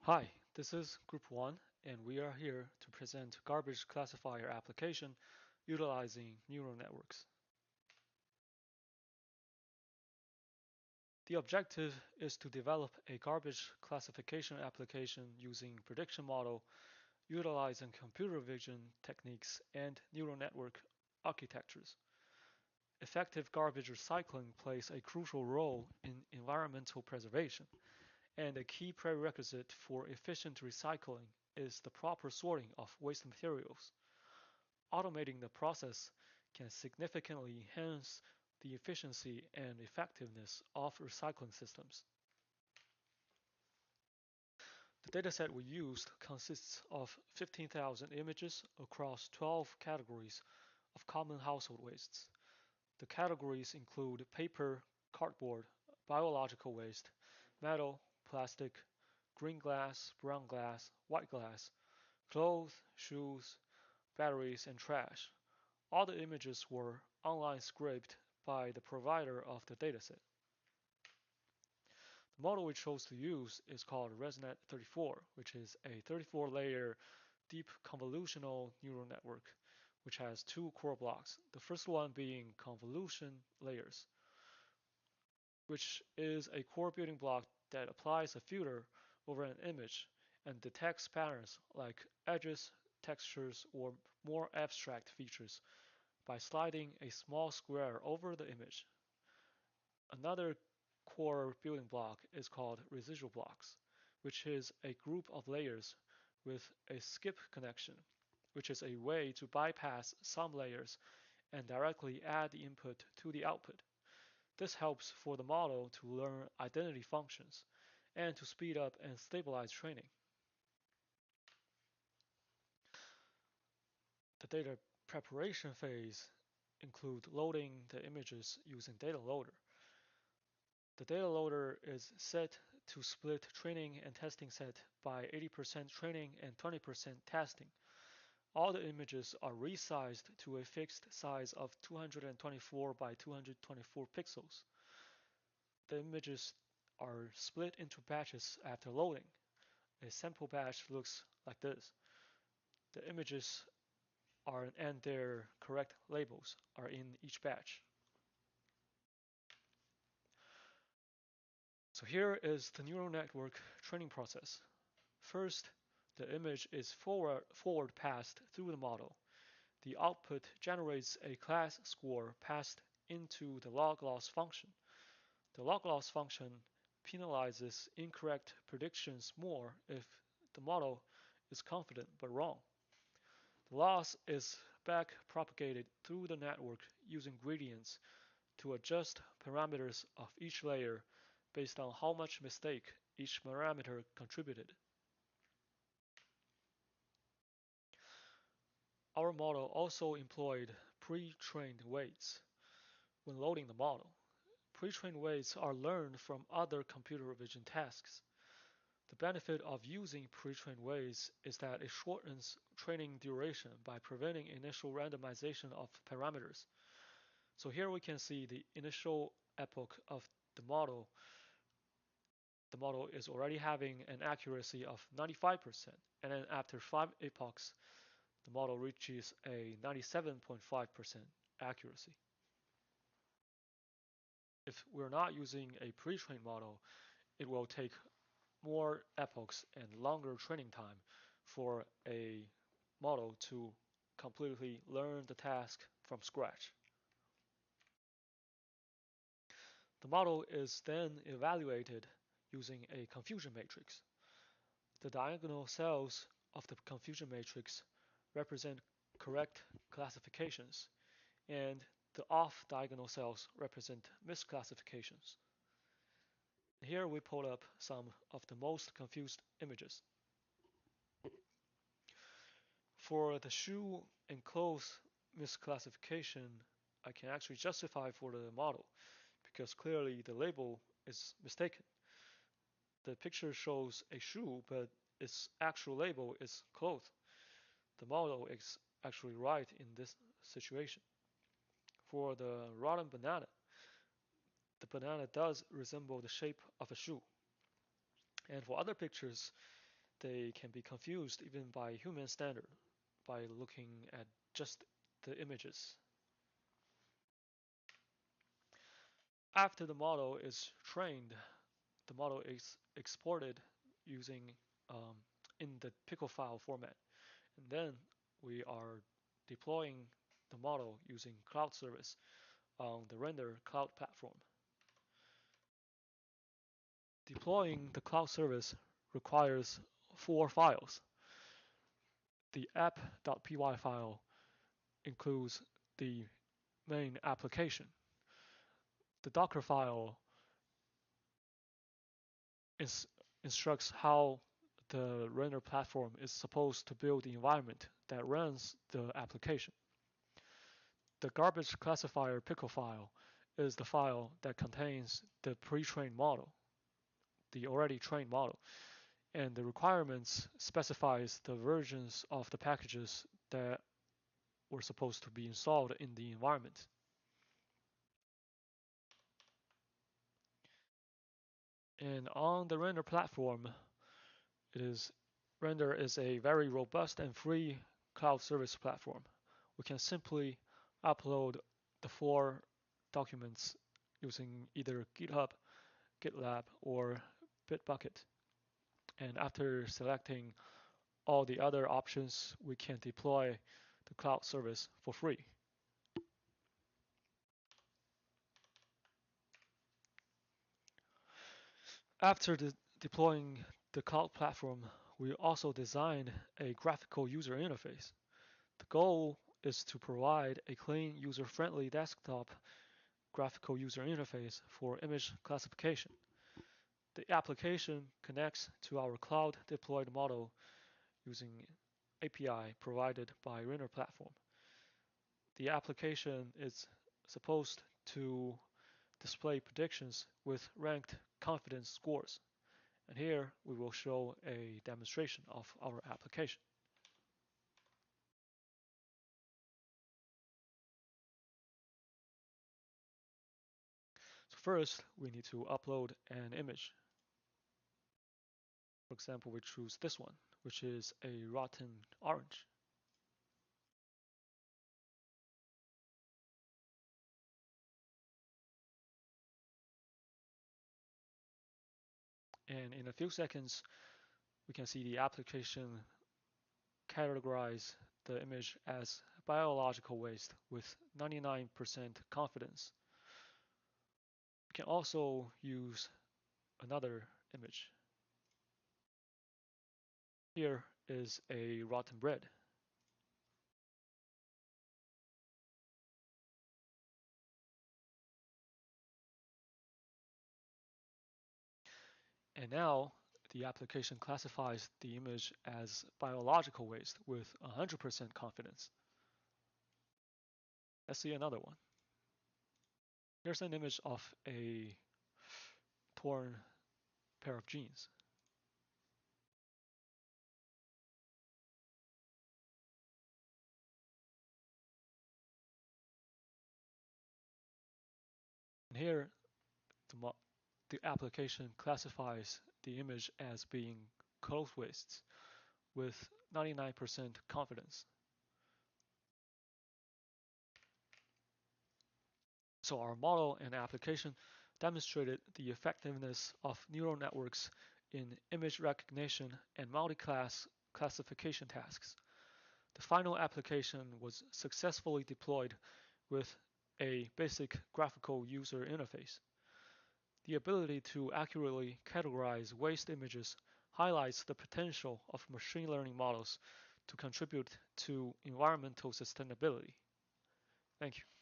Hi, this is Group 1, and we are here to present garbage classifier application utilizing neural networks. The objective is to develop a garbage classification application using prediction model, utilizing computer vision techniques and neural network architectures. Effective garbage recycling plays a crucial role in environmental preservation, and a key prerequisite for efficient recycling is the proper sorting of waste materials. Automating the process can significantly enhance the efficiency and effectiveness of recycling systems. The dataset we used consists of 15,000 images across 12 categories of common household wastes. The categories include paper, cardboard, biological waste, metal, plastic, green glass, brown glass, white glass, clothes, shoes, batteries, and trash. All the images were online scraped by the provider of the dataset. The model we chose to use is called ResNet34, which is a 34-layer deep convolutional neural network, which has two core blocks. The first one being convolution layers, which is a core building block that applies a filter over an image and detects patterns like edges, textures, or more abstract features by sliding a small square over the image. Another core building block is called residual blocks, which is a group of layers with a skip connection, which is a way to bypass some layers and directly add the input to the output. This helps for the model to learn identity functions and to speed up and stabilize training. The data preparation phase includes loading the images using data loader. The data loader is set to split training and testing set by 80% training and 20% testing. All the images are resized to a fixed size of 224 by 224 pixels. The images are split into batches after loading. A sample batch looks like this. The images and their correct labels are in each batch. So here is the neural network training process. First, the image is forward passed through the model. The output generates a class score passed into the log loss function. The log loss function penalizes incorrect predictions more if the model is confident but wrong. The loss is back propagated through the network using gradients to adjust parameters of each layer based on how much mistake each parameter contributed. Our model also employed pre-trained weights when loading the model. Pre-trained weights are learned from other computer vision tasks. The benefit of using pre-trained weights is that it shortens training duration by preventing initial randomization of parameters. So here we can see the initial epoch of the model. The model is already having an accuracy of 95%, and then after 5 epochs, the model reaches a 97.5% accuracy. If we're not using a pre-trained model, it will take more epochs and longer training time for a model to completely learn the task from scratch. The model is then evaluated using a confusion matrix. The diagonal cells of the confusion matrix represent correct classifications, and the off-diagonal cells represent misclassifications. Here we pulled up some of the most confused images. For the shoe and clothes misclassification, I can actually justify for the model because clearly the label is mistaken. The picture shows a shoe, but its actual label is cloth. The model is actually right in this situation. For the rotten banana, the banana does resemble the shape of a shoe. And for other pictures, they can be confused even by human standard by looking at just the images. After the model is trained, the model is exported using um, in the pickle file format. And then we are deploying the model using cloud service on the render cloud platform. Deploying the cloud service requires 4 files. The app.py file includes the main application. The Docker file instructs how the render platform is supposed to build the environment that runs the application. The garbage classifier pickle file is the file that contains the pre-trained model, the already trained model, and the requirements specifies the versions of the packages that were supposed to be installed in the environment. And on the render platform, Render is a very robust and free cloud service platform. We can simply upload the 4 documents using either GitHub, GitLab, or Bitbucket. And after selecting all the other options, we can deploy the cloud service for free. After deploying the cloud platform, we also designed a graphical user interface. The goal is to provide a clean, user-friendly desktop graphical user interface for image classification. The application connects to our cloud deployed model using API provided by Render platform. The application is supposed to display predictions with ranked confidence scores. And here we will show a demonstration of our application. So first, we need to upload an image. For example, we choose this one, which is a rotten orange. And in a few seconds, we can see the application categorize the image as biological waste with 99% confidence. We can also use another image. Here is a rotten bread. And now the application classifies the image as biological waste with 100% confidence. Let's see another one. Here's an image of a torn pair of jeans. And here, the application classifies the image as being clothes wastes with 99% confidence. So our model and application demonstrated the effectiveness of neural networks in image recognition and multi-class classification tasks. The final application was successfully deployed with a basic graphical user interface. The ability to accurately categorize waste images highlights the potential of machine learning models to contribute to environmental sustainability. Thank you.